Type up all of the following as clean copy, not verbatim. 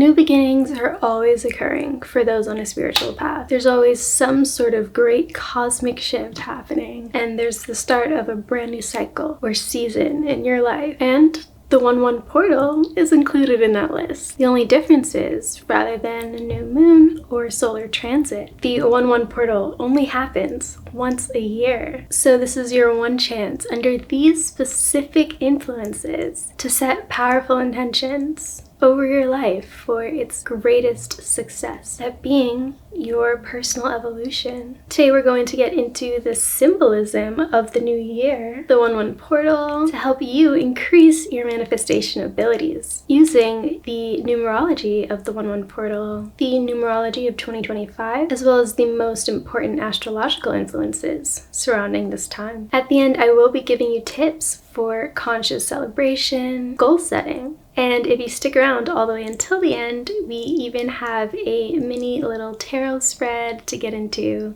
New beginnings are always occurring for those on a spiritual path. There's always some sort of great cosmic shift happening, and there's the start of a brand new cycle or season in your life. And the 1/1 portal is included in that list. The only difference is, rather than a new moon or solar transit, the 1/1 portal only happens once a year. So this is your one chance under these specific influences to set powerful intentions over your life for its greatest success, that being your personal evolution. Today we're going to get into the symbolism of the new year, the 1/1 portal, to help you increase your manifestation abilities using the numerology of the 1/1 portal, the numerology of 2025, as well as the most important astrological influences surrounding this time. At the end, I will be giving you tips for conscious celebration, goal setting, and if you stick around all the way until the end, we even have a mini little tarot spread to get into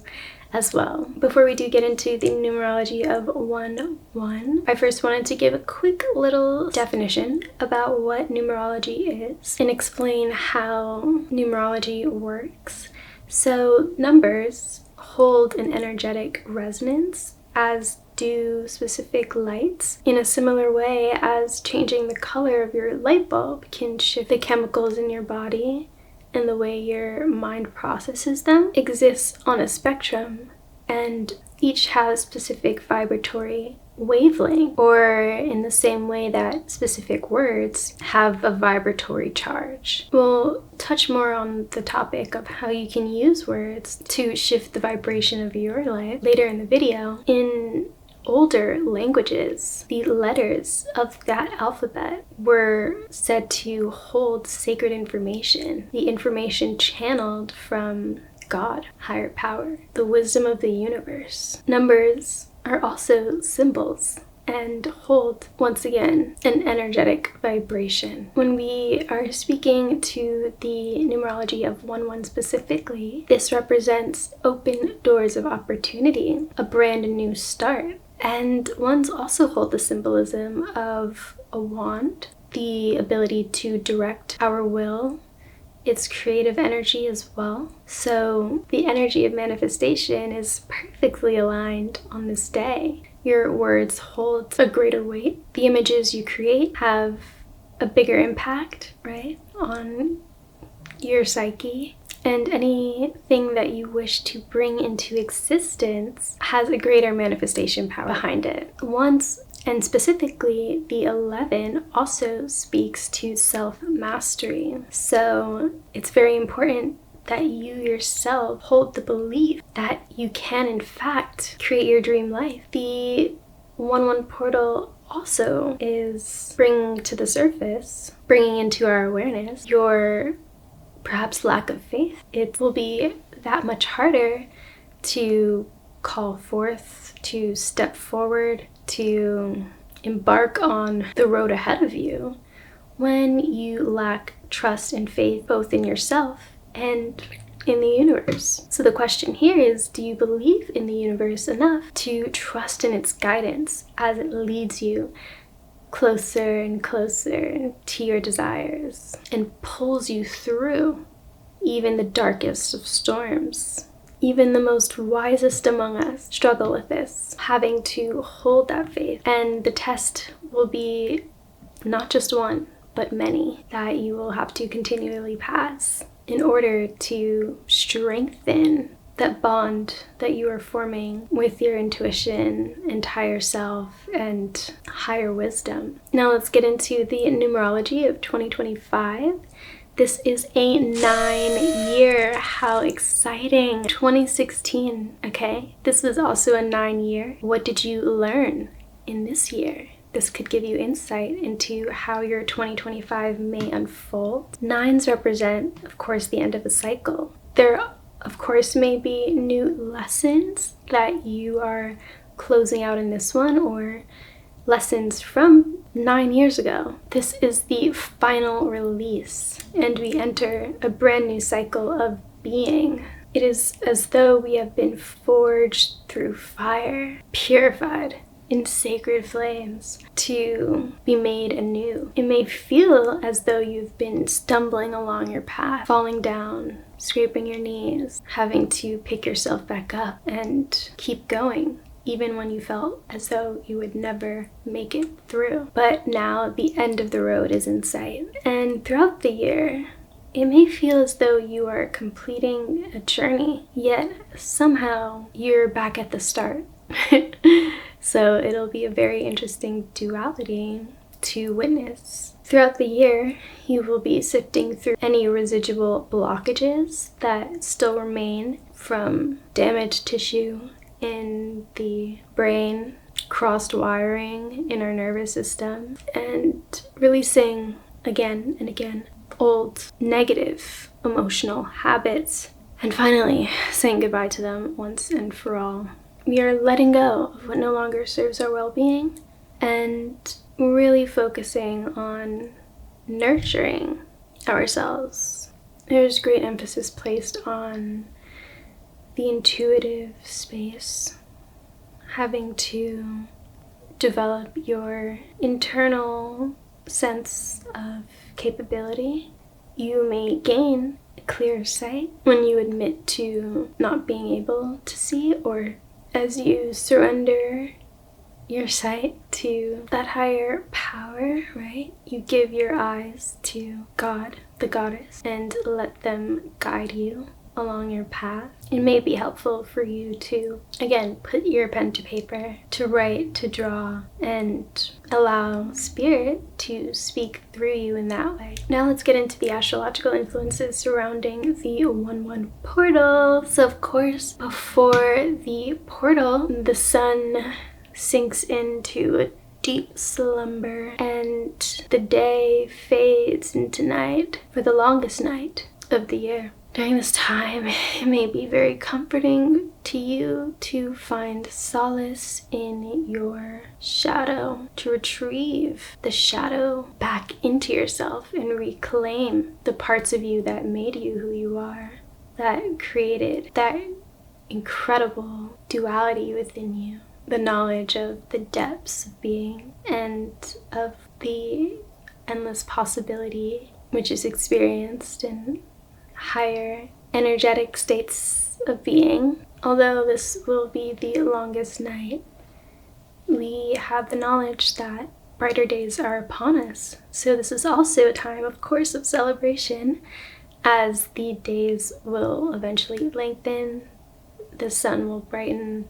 as well. Before we do get into the numerology of 1/1, I first wanted to give a quick little definition about what numerology is and explain how numerology works. So numbers hold an energetic resonance, as do specific lights, in a similar way as changing the color of your light bulb can shift the chemicals in your body, and the way your mind processes them exists on a spectrum, and each has specific vibratory wavelength, or in the same way that specific words have a vibratory charge. We'll touch more on the topic of how you can use words to shift the vibration of your life later in the video. In older languages, the letters of that alphabet were said to hold sacred information, the information channeled from God, higher power, the wisdom of the universe. Numbers are also symbols and hold, once again, an energetic vibration. When we are speaking to the numerology of 1/1 specifically, this represents open doors of opportunity, a brand new start. And ones also hold the symbolism of a wand, the ability to direct our will, its creative energy as well. So the energy of manifestation is perfectly aligned on this day. Your words hold a greater weight. The images you create have a bigger impact, right, on your psyche. And anything that you wish to bring into existence has a greater manifestation power behind it. Once, and specifically the 11, also speaks to self-mastery. So it's very important that you yourself hold the belief that you can in fact create your dream life. The 1/1 portal also is bringing to the surface, bringing into our awareness your perhaps lack of faith. It will be that much harder to call forth, to step forward, to embark on the road ahead of you when you lack trust and faith both in yourself and in the universe. So the question here is, do you believe in the universe enough to trust in its guidance as it leads you closer and closer to your desires and pulls you through even the darkest of storms? Even the most wisest among us struggle with this, having to hold that faith. And the test will be not just one, but many that you will have to continually pass in order to strengthen that bond that you are forming with your intuition and higher self and higher wisdom. Now let's get into the numerology of 2025. This is a 9-year. How exciting. 2016, okay? This was also a 9-year. What did you learn in this year? This could give you insight into how your 2025 may unfold. 9s represent, of course, the end of a cycle. There, of course, may be new lessons that you are closing out in this one, or lessons from 9 years ago. This is the final release, and we enter a brand new cycle of being. It is as though we have been forged through fire, purified, in sacred flames to be made anew. It may feel as though you've been stumbling along your path, falling down, scraping your knees, having to pick yourself back up and keep going, even when you felt as though you would never make it through. But now the end of the road is in sight. And throughout the year, it may feel as though you are completing a journey, yet somehow you're back at the start. So it'll be a very interesting duality to witness. Throughout the year, you will be sifting through any residual blockages that still remain from damaged tissue in the brain, crossed wiring in our nervous system, and releasing again and again old negative emotional habits, and finally saying goodbye to them once and for all. We are letting go of what no longer serves our well-being and really focusing on nurturing ourselves. There's great emphasis placed on the intuitive space, having to develop your internal sense of capability. You may gain a clear sight when you admit to not being able to see, or as you surrender your sight to that higher power, right? You give your eyes to God, the goddess, and let them guide you along your path. It may be helpful for you to, again, put your pen to paper, to write, to draw, and allow spirit to speak through you in that way. Now let's get into the astrological influences surrounding the 1-1 portal. So of course, before the portal, the sun sinks into a deep slumber and the day fades into night for the longest night of the year. During this time, it may be very comforting to you to find solace in your shadow, to retrieve the shadow back into yourself and reclaim the parts of you that made you who you are, that created that incredible duality within you, the knowledge of the depths of being and of the endless possibility which is experienced in higher energetic states of being. Although this will be the longest night, we have the knowledge that brighter days are upon us. So this is also a time, of course, of celebration, as the days will eventually lengthen, the sun will brighten.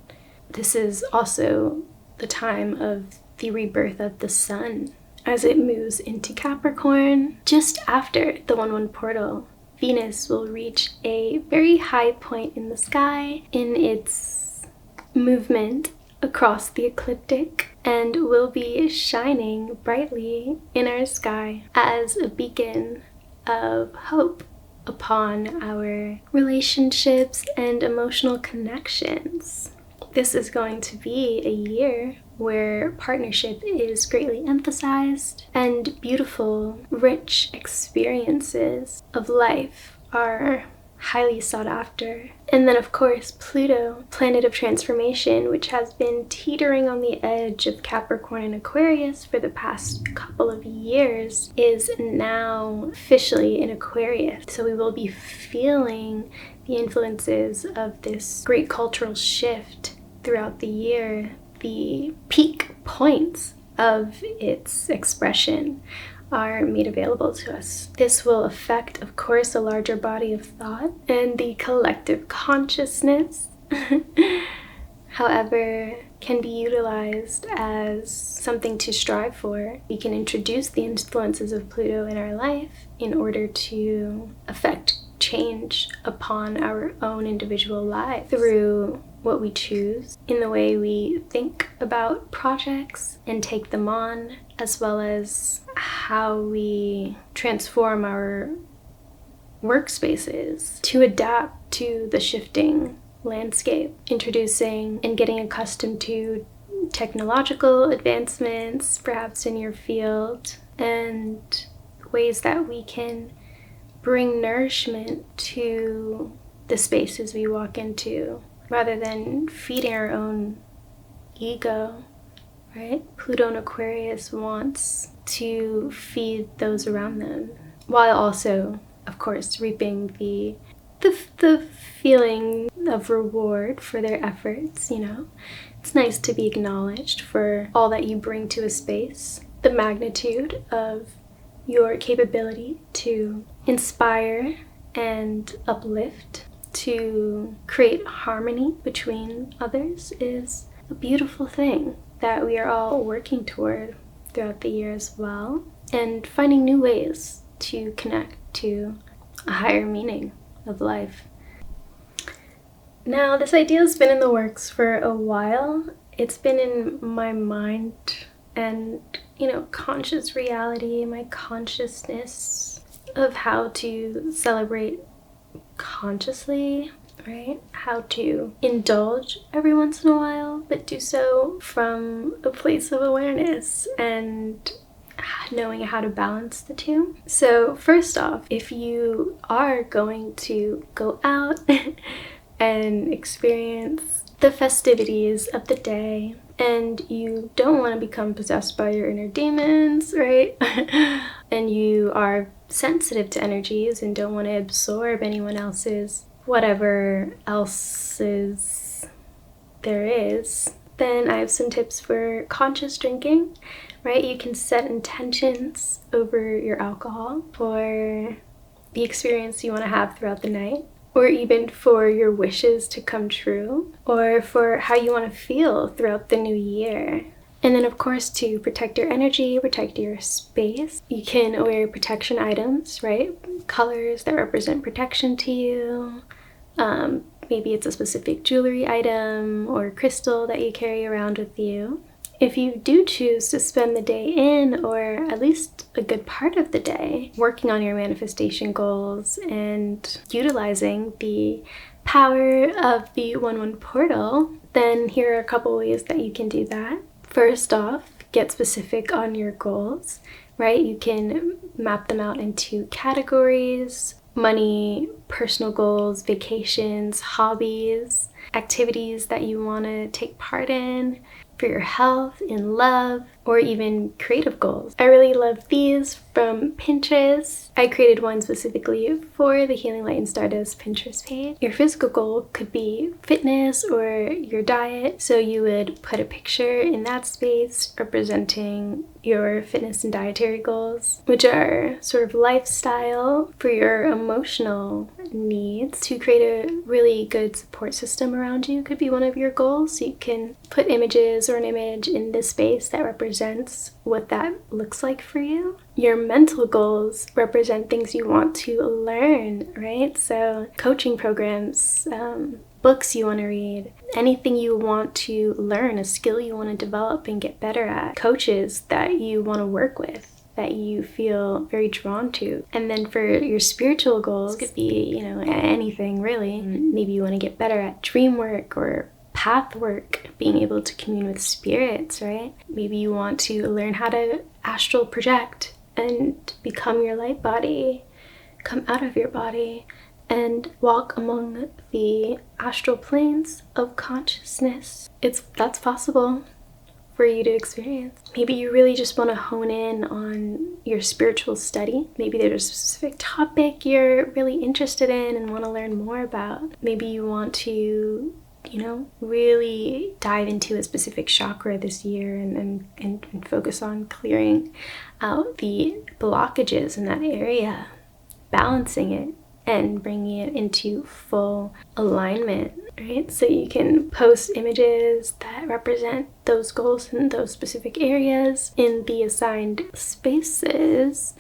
This is also the time of the rebirth of the sun as it moves into Capricorn. Just after the 1-1 portal, Venus will reach a very high point in the sky in its movement across the ecliptic and will be shining brightly in our sky as a beacon of hope upon our relationships and emotional connections. This is going to be a year where partnership is greatly emphasized and beautiful, rich experiences of life are highly sought after. And then of course Pluto, planet of transformation, which has been teetering on the edge of Capricorn and Aquarius for the past couple of years, is now officially in Aquarius. So we will be feeling the influences of this great cultural shift throughout the year. The peak points of its expression are made available to us. This will affect, of course, a larger body of thought and the collective consciousness. However, can be utilized as something to strive for. We can introduce the influences of Pluto in our life in order to affect change upon our own individual lives through what we choose, in the way we think about projects and take them on, as well as how we transform our workspaces to adapt to the shifting landscape, introducing and getting accustomed to technological advancements, perhaps in your field, and ways that we can bring nourishment to the spaces we walk into, rather than feeding our own ego right? Pluto in Aquarius wants to feed those around them, while also, of course, reaping the feeling of reward for their efforts, you know? It's nice to be acknowledged for all that you bring to a space, the magnitude of your capability to inspire and uplift, to create harmony between others is a beautiful thing that we are all working toward throughout the year as well, and finding new ways to connect to a higher meaning of life. Now, this idea has been in the works for a while. It's been in my mind and, you know, conscious reality, my consciousness of how to celebrate consciously, right? How to indulge every once in a while, but do so from a place of awareness and knowing how to balance the two. So first off, if you are going to go out and experience the festivities of the day, and you don't want to become possessed by your inner demons, right? And you are sensitive to energies and don't want to absorb anyone else's whatever else's there is, then I have some tips for conscious drinking, right? You can set intentions over your alcohol for the experience you want to have throughout the night, or even for your wishes to come true, or for how you want to feel throughout the new year. And then, of course, to protect your energy, protect your space, you can wear protection items, right? Colors that represent protection to you. Maybe it's a specific jewelry item or crystal that you carry around with you. If you do choose to spend the day in, or at least a good part of the day, working on your manifestation goals and utilizing the power of the 1-1 portal, then here are a couple ways that you can do that. First off, get specific on your goals, right? You can map them out into categories: money, personal goals, vacations, hobbies, activities that you want to take part in, for your health, in love, or even creative goals. I really love these from Pinterest. I created one specifically for the Healing Light and Stardust Pinterest page. Your physical goal could be fitness or your diet, so you would put a picture in that space representing your fitness and dietary goals, which are sort of lifestyle for your emotional needs. To create a really good support system around you could be one of your goals. So you can put images or an image in this space that represents what that looks like for you. Your mental goals represent things you want to learn, right? So coaching programs, books you want to read, anything you want to learn, a skill you want to develop and get better at, coaches that you want to work with, that you feel very drawn to. And then for your spiritual goals, could be, you know, anything really. Maybe you want to get better at dream work or path work, being able to commune with spirits, right? Maybe you want to learn how to astral project and become your light body, come out of your body and walk among the astral planes of consciousness. That's possible for you to experience. Maybe you really just want to hone in on your spiritual study. Maybe there's a specific topic you're really interested in and want to learn more about. Maybe you want to, you know, really dive into a specific chakra this year and focus on clearing out the blockages in that area, balancing it and bringing it into full alignment, right? So you can post images that represent those goals in those specific areas in the assigned spaces.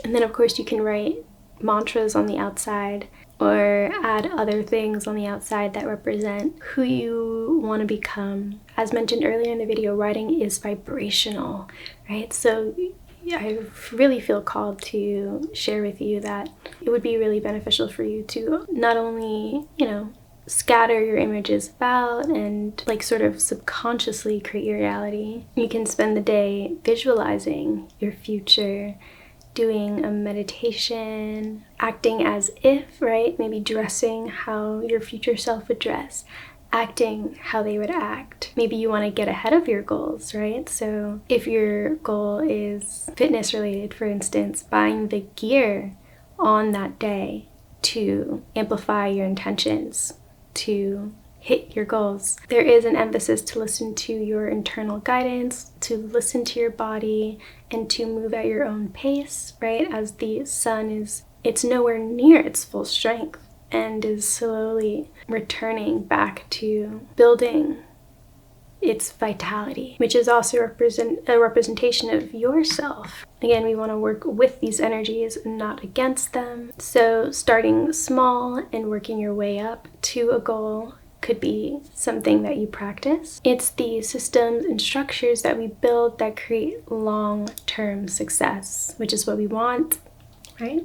And then, of course, you can write mantras on the outside or add other things on the outside that represent who you want to become. As mentioned earlier in the video, writing is vibrational, right? So I really feel called to share with you that it would be really beneficial for you to not only, you know, scatter your images about and like sort of subconsciously create your reality. You can spend the day visualizing your future, doing a meditation, acting as if, right? Maybe dressing how your future self would dress, acting how they would act. Maybe you want to get ahead of your goals, right? So if your goal is fitness related, for instance, buying the gear on that day to amplify your intentions, to hit your goals. There is an emphasis to listen to your internal guidance, to listen to your body, and to move at your own pace, right? As the sun it's nowhere near its full strength and is slowly returning back to building its vitality, which is also a representation of yourself. Again, we want to work with these energies and not against them. So starting small and working your way up to a goal could be something that you practice. It's the systems and structures that we build that create long-term success, which is what we want, right?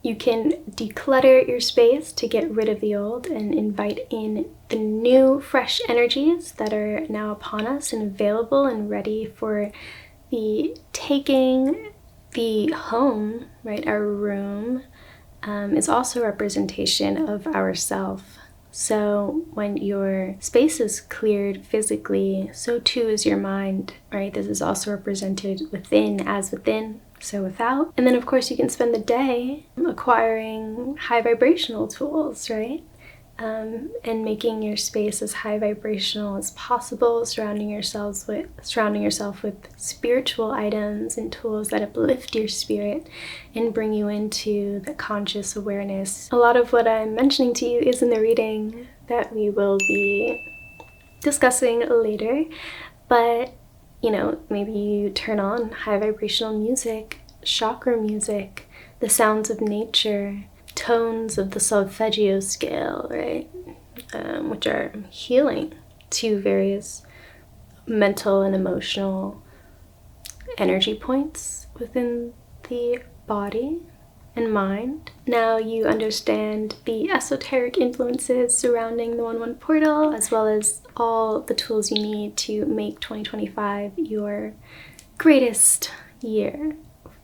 You can declutter your space to get rid of the old and invite in the new, fresh energies that are now upon us and available and ready for the taking. The home, right, our room, is also a representation of ourself. So when your space is cleared physically, so too is your mind, right? This is also represented within as within, so without. And then of course you can spend the day acquiring high vibrational tools, right? And making your space as high vibrational as possible, surrounding yourself with spiritual items and tools that uplift your spirit and bring you into the conscious awareness. A lot of what I'm mentioning to you is in the reading that we will be discussing later, but maybe you turn on high vibrational music, chakra music, the sounds of nature, tones of the solfeggio scale, right? Which are healing to various mental and emotional energy points within the body and mind. Now you understand the esoteric influences surrounding the 1-1 portal, as well as all the tools you need to make 2025 your greatest year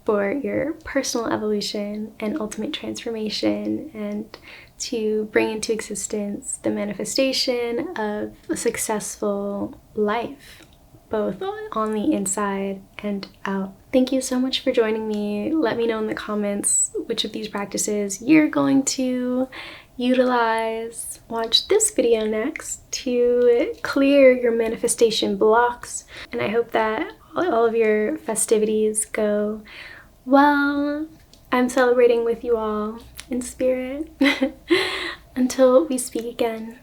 for your personal evolution and ultimate transformation, and to bring into existence the manifestation of a successful life, both on the inside and out. Thank you so much for joining me. Let me know in the comments which of these practices you're going to utilize. Watch this video next to clear your manifestation blocks, and I hope that all of your festivities go well. I'm celebrating with you all in spirit. Until we speak again.